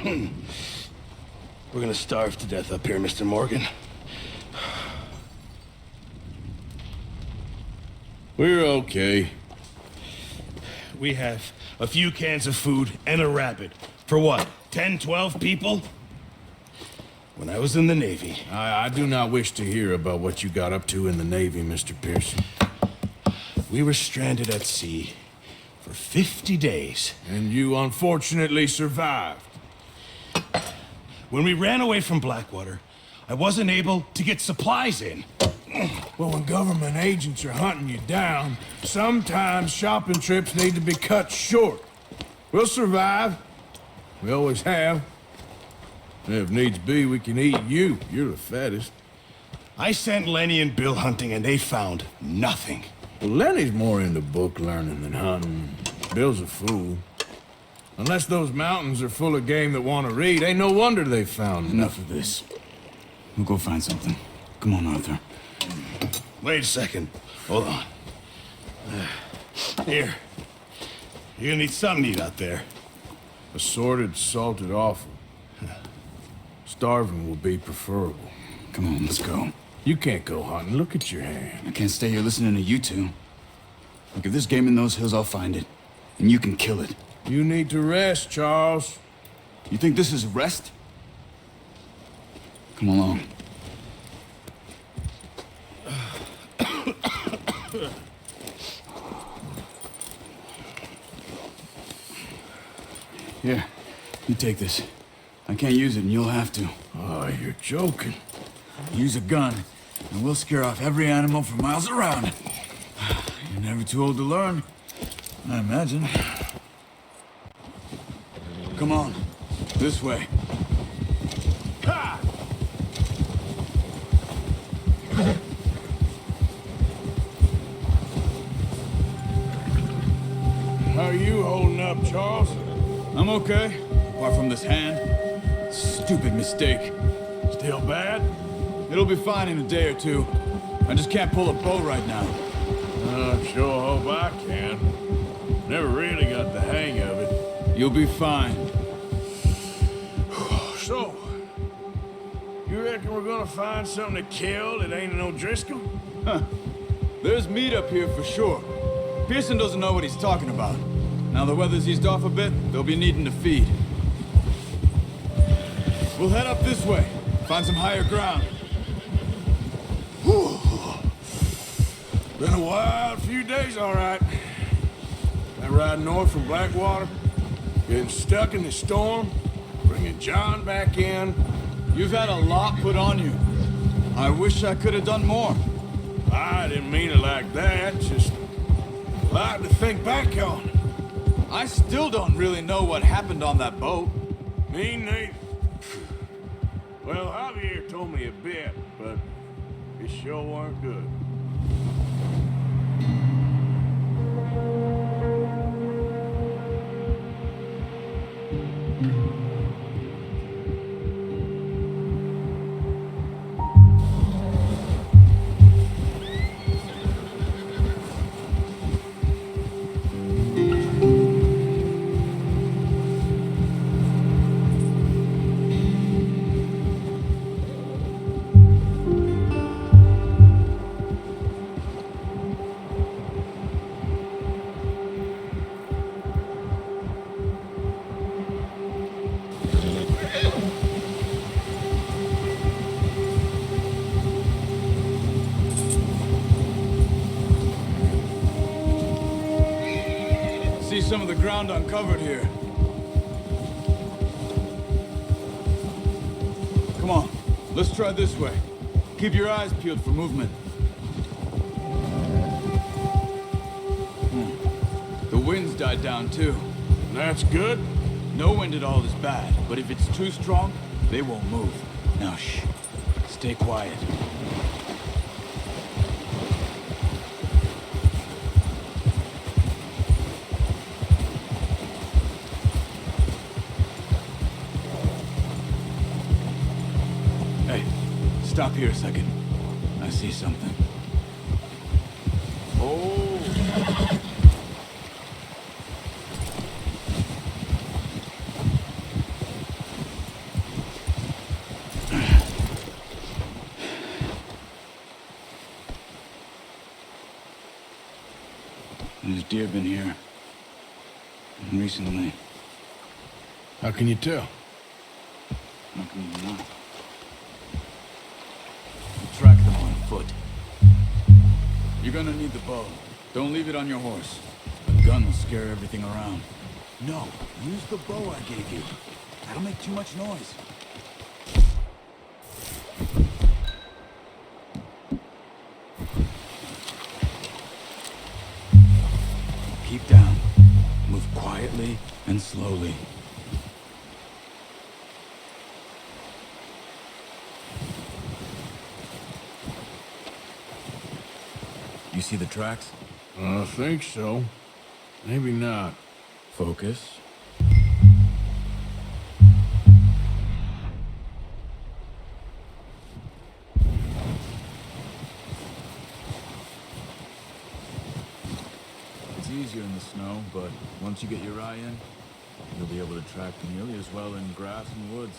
We're gonna starve to death up here, Mr. Morgan. We're okay. We have a few cans of food and a rabbit. For what, 10, 12 people? When I was in the Navy... I do not wish to hear about what you got up to in the Navy, Mr. Pearson. We were stranded at sea for 50 days. And you unfortunately survived. When we ran away from Blackwater, I wasn't able to get supplies in. Well, when government agents are hunting you down, sometimes shopping trips need to be cut short. We'll survive. We always have. And if needs be, we can eat you. You're the fattest. I sent Lenny and Bill hunting, and they found nothing. Well, Lenny's more into book learning than hunting. Bill's a fool. Unless those mountains are full of game that want to read, ain't no wonder they found Enough of this. We'll go find something. Come on, Arthur. Wait a second. Hold on. Here. You're gonna need something to eat out there. Assorted, salted offal. Starving will be preferable. Come on, let's go. You can't go hunting. Look at your hand. I can't stay here listening to you two. Look, if there's game in those hills, I'll find it. And you can kill it. You need to rest, Charles. You think this is rest? Come along. Here, you take this. I can't use it, and you'll have to. Oh, you're joking. Use a gun, and we'll scare off every animal for miles around. You're never too old to learn, I imagine. Come on, this way. Ha! How are you holding up, Charles? I'm okay, apart from this hand. Stupid mistake. Still bad? It'll be fine in a day or two. I just can't pull a bow right now. I sure hope I can. Never really got the hang of it. You'll be fine. So, you reckon we're gonna find something to kill that ain't no Driscoll? Huh. There's meat up here for sure. Pearson doesn't know what he's talking about. Now the weather's eased off a bit, they'll be needing to feed. We'll head up this way, find some higher ground. Whew. Been a wild few days, all right. That ride north from Blackwater, getting stuck in the storm, bringing John back in. You've had a lot put on you. I wish I could have done more. I didn't mean it like that, just a lot to think back on. I still don't really know what happened on that boat. Me neither. Well, Javier told me a bit, but it sure weren't good. See some of the ground uncovered here. Come on, let's try this way. Keep your eyes peeled for movement. The wind's died down too. That's good. No wind at all is bad, but if it's too strong, they won't move. Now shh, stay quiet. Hey, stop here a second. I see something. Oh. deer been here. And recently. How can you tell? How can you not? We'll track them on foot. You're gonna need the bow. Don't leave it on your horse. The gun will scare everything around. No, use the bow I gave you. That'll make too much noise. Keep down. Move quietly and slowly. You see the tracks? I think so. Maybe not. Focus. It's easier in the snow, but once you get your eye in, you'll be able to track nearly as well in grass and woods.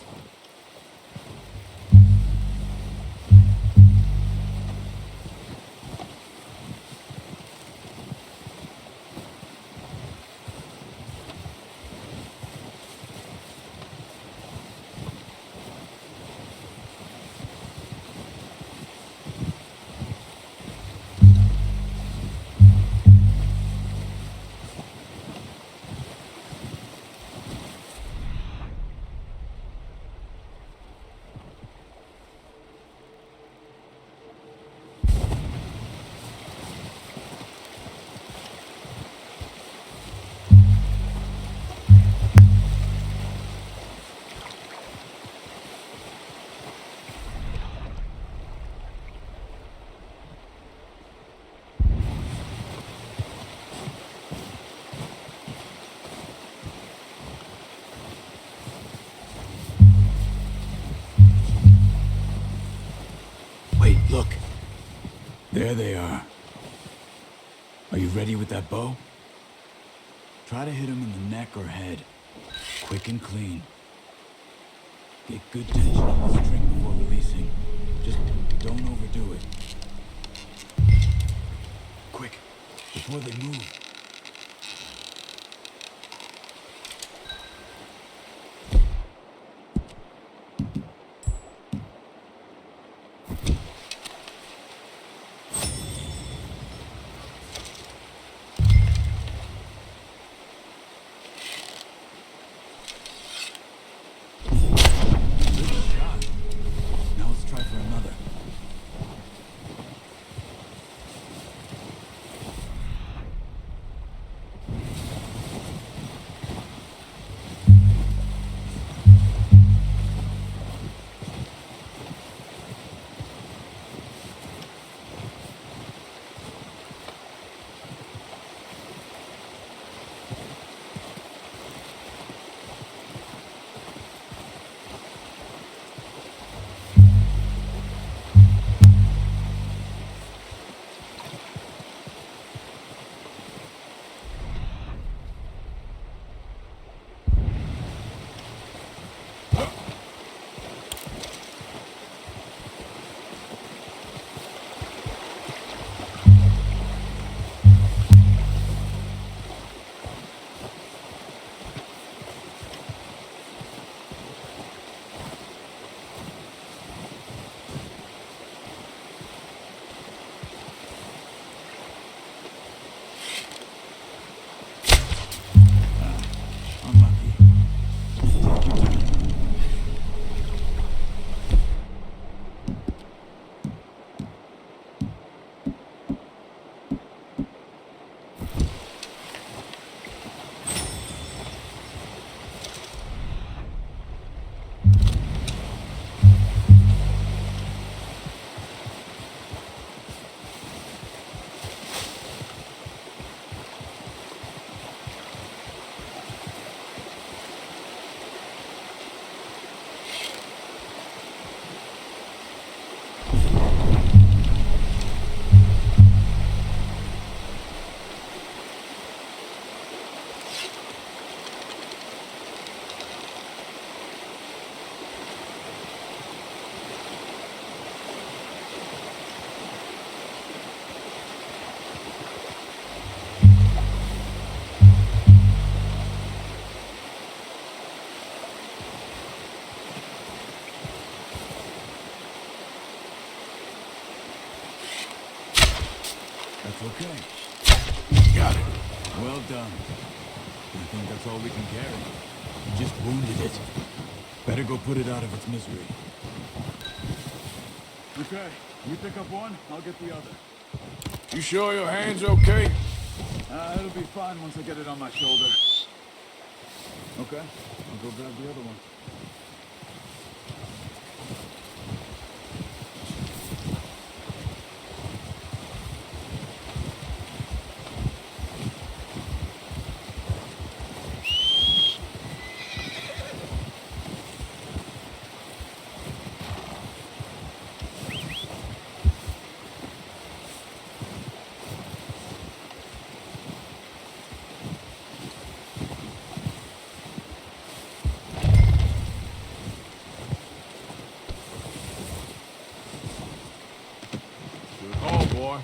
Wait, look. There they are. Are you ready with that bow? Try to hit them in the neck or head. Quick and clean. Get good tension on the string before releasing. Just don't overdo it. Quick, before they move. It's okay. Got it. Well done. I think that's all we can carry. You just wounded it. Better go put it out of its misery. Okay, you pick up one, I'll get the other. You sure your hand's okay? It'll be fine once I get it on my shoulder. Okay, I'll go grab the other one. Oh, boy.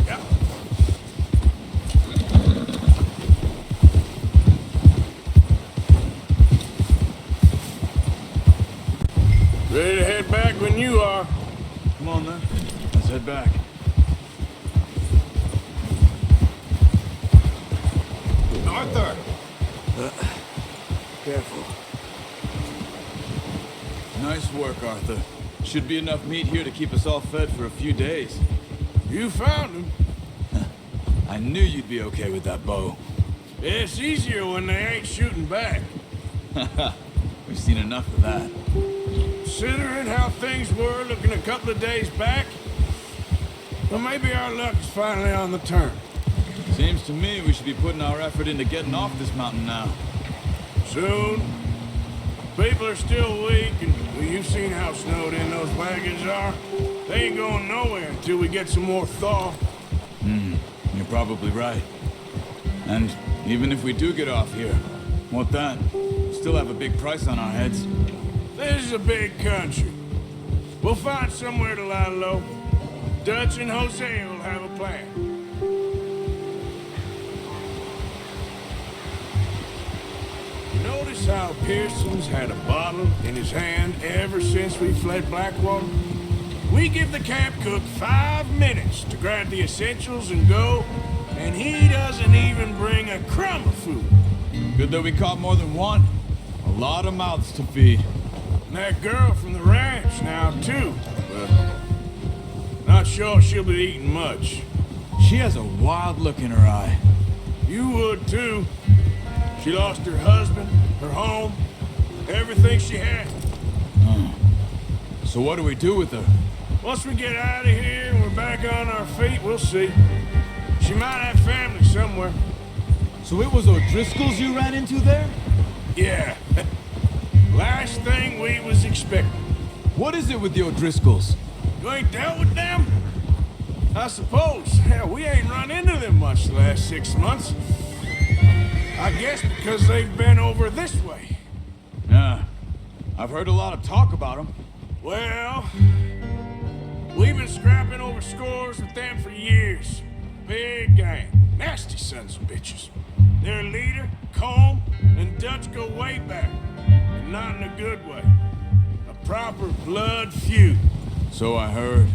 Yep. Ready to head back when you are. Come on then, let's head back. Arthur! Careful. Nice work, Arthur. Should be enough meat here to keep us all fed for a few days. You found him. I knew you'd be okay with that bow. It's easier when they ain't shooting back. We've seen enough of that. Considering how things were looking a couple of days back, well, maybe our luck's finally on the turn. Seems to me we should be putting our effort into getting off this mountain now. Soon. People are still weak, and well, you've seen how snowed in those wagons are. They ain't going nowhere until we get some more thaw. You're probably right. And even if we do get off here, what then? Still have a big price on our heads. This is a big country. We'll find somewhere to lie low. Dutch and Jose will have a plan. Notice how Pearson's had a bottle in his hand ever since we fled Blackwater? We give the camp cook 5 minutes to grab the essentials and go, and he doesn't even bring a crumb of food. Good that we caught more than one. A lot of mouths to feed. And that girl from the ranch now, too. But not sure she'll be eating much. She has a wild look in her eye. You would, too. She lost her husband, her home, everything she had. So what do we do with her? Once we get out of here and we're back on our feet, we'll see. She might have family somewhere. So it was O'Driscoll's you ran into there? Yeah. Last thing we was expecting. What is it with the O'Driscolls? You ain't dealt with them? I suppose. Hell, we ain't run into them much the last 6 months. I guess because they've been over this way. Yeah. I've heard a lot of talk about them. Well, we've been scrapping over scores with them for years. Big gang. Nasty sons of bitches. Their leader, Combe, and Dutch go way back. And not in a good way. A proper blood feud. So I heard.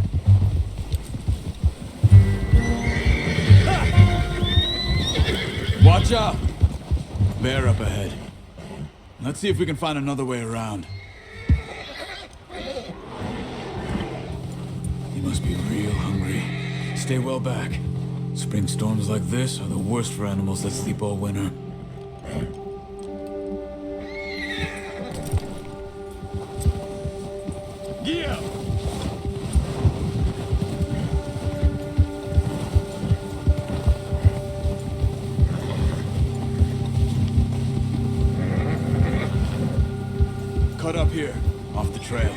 Watch out! Bear up ahead. Let's see if we can find another way around. You must be real hungry. Stay well back. Spring storms like this are the worst for animals that sleep all winter. Yeah! Cut up here, off the trail.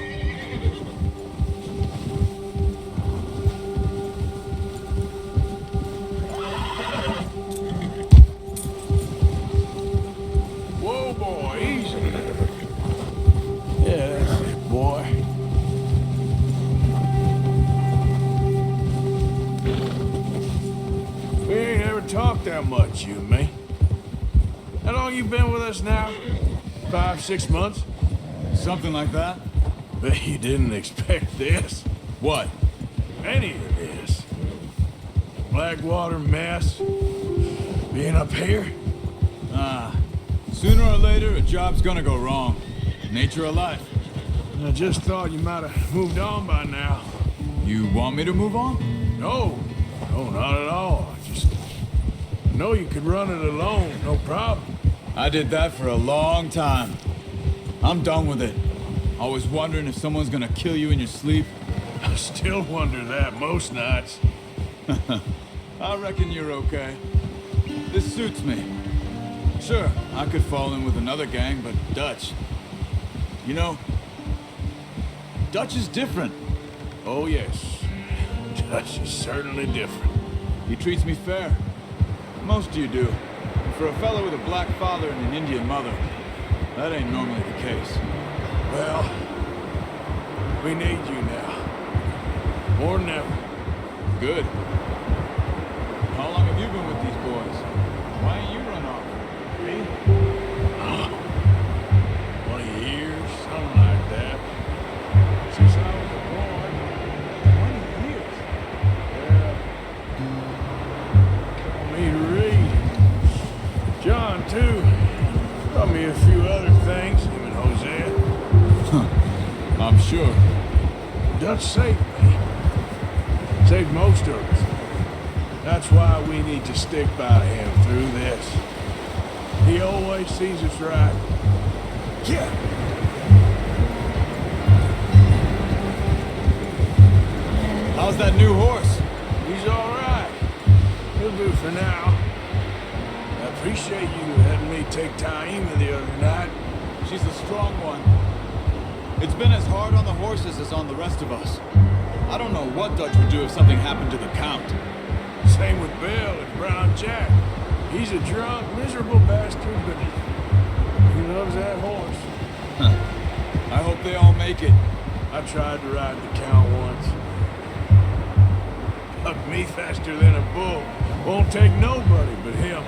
Whoa, boy, easy. Yeah, that's it, boy. We ain't ever talked that much, you and me. you been with us now? 5, 6 months? Something like that? Bet you didn't expect this. What? Any of this. Blackwater mess. Being up here? Sooner or later, a job's gonna go wrong. Nature of life. I just thought you might have moved on by now. You want me to move on? No, not at all. I know you could run it alone, no problem. I did that for a long time. I'm done with it. Always wondering if someone's gonna kill you in your sleep. I still wonder that most nights. I reckon you're okay. This suits me. Sure, I could fall in with another gang, but Dutch... You know, Dutch is different. Oh, yes. Dutch is certainly different. He treats me fair. Most of you do. And for a fellow with a black father and an Indian mother, that ain't normally the case. Well, we need you now. More than ever. Good. How long have you been with these boys? Why ain't you run off? Me? 20 years, something like that. Since I was a boy. 20 years? Yeah. Taught me to read. John, too. Taught me a few other things, him and Hosea. I'm sure. Dutch saved me. Saved most of us. That's why we need to stick by him through this. He always sees us right. Yeah. How's that new horse? He's all right. He'll do for now. I appreciate you letting me take Taima the other night. She's a strong one. It's been as hard on the horses as on the rest of us. I don't know what Dutch would do if something happened to the Count. Same with Bill and Brown Jack. He's a drunk, miserable bastard, but he loves that horse. I hope they all make it. I tried to ride the Count once. Bucked me faster than a bull. Won't take nobody but him.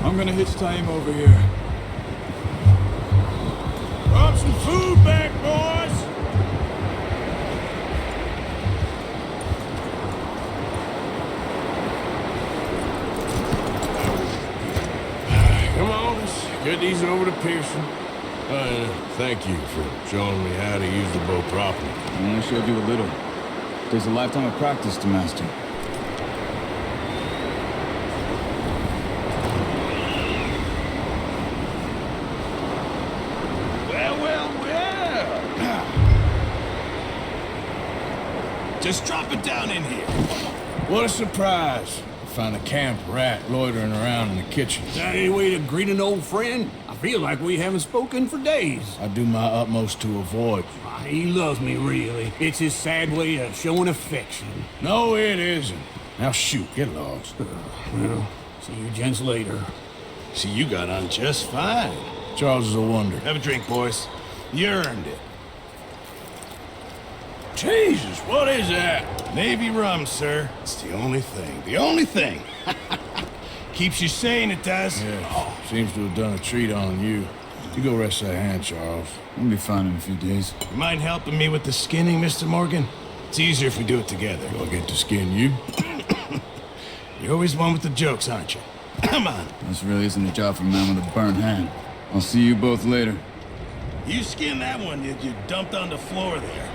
I'm gonna hitch Taima over here. Brought some food back, boys! Come on, let's get these over to Pearson. Thank you for showing me how to use the bow properly. I only showed you a little. Takes a lifetime of practice to master. Just drop it down in here. What a surprise. Find a camp rat loitering around in the kitchen. Is that any way to greet an old friend? I feel like we haven't spoken for days. I do my utmost to avoid you. He loves me, really. It's his sad way of showing affection. No, it isn't. Now shoot, get lost. Well, see you gents later. See, you got on just fine. Charles is a wonder. Have a drink, boys. You earned it. Jesus, what is that? Navy rum, sir. It's the only thing. The only thing. Keeps you sane, it does. Yeah, seems to have done a treat on you. You go rest that hand, Charles. We'll be fine in a few days. You mind helping me with the skinning, Mr. Morgan? It's easier if we do it together. Do I get to skin you? You're always one with the jokes, aren't you? Come on. This really isn't a job for a man with a burnt hand. I'll see you both later. You skinned that one you dumped on the floor there.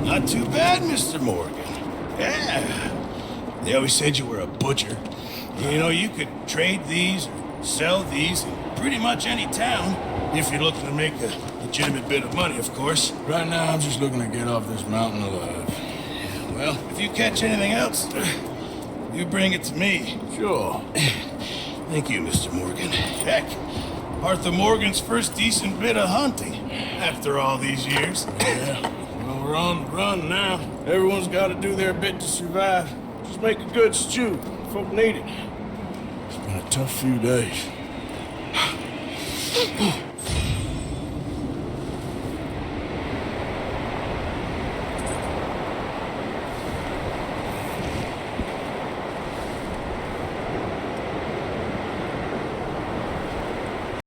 Not too bad, Mr. Morgan. Yeah. They always said you were a butcher. You know, you could trade these or sell these in pretty much any town. If you're looking to make a legitimate bit of money, of course. Right now, I'm just looking to get off this mountain alive. Well, if you catch anything else, you bring it to me. Sure. Thank you, Mr. Morgan. Heck, Arthur Morgan's first decent bit of hunting after all these years. Yeah, well, we're on the run now. Everyone's got to do their bit to survive. Just make a good stew. Folk need it. It's been a tough few days.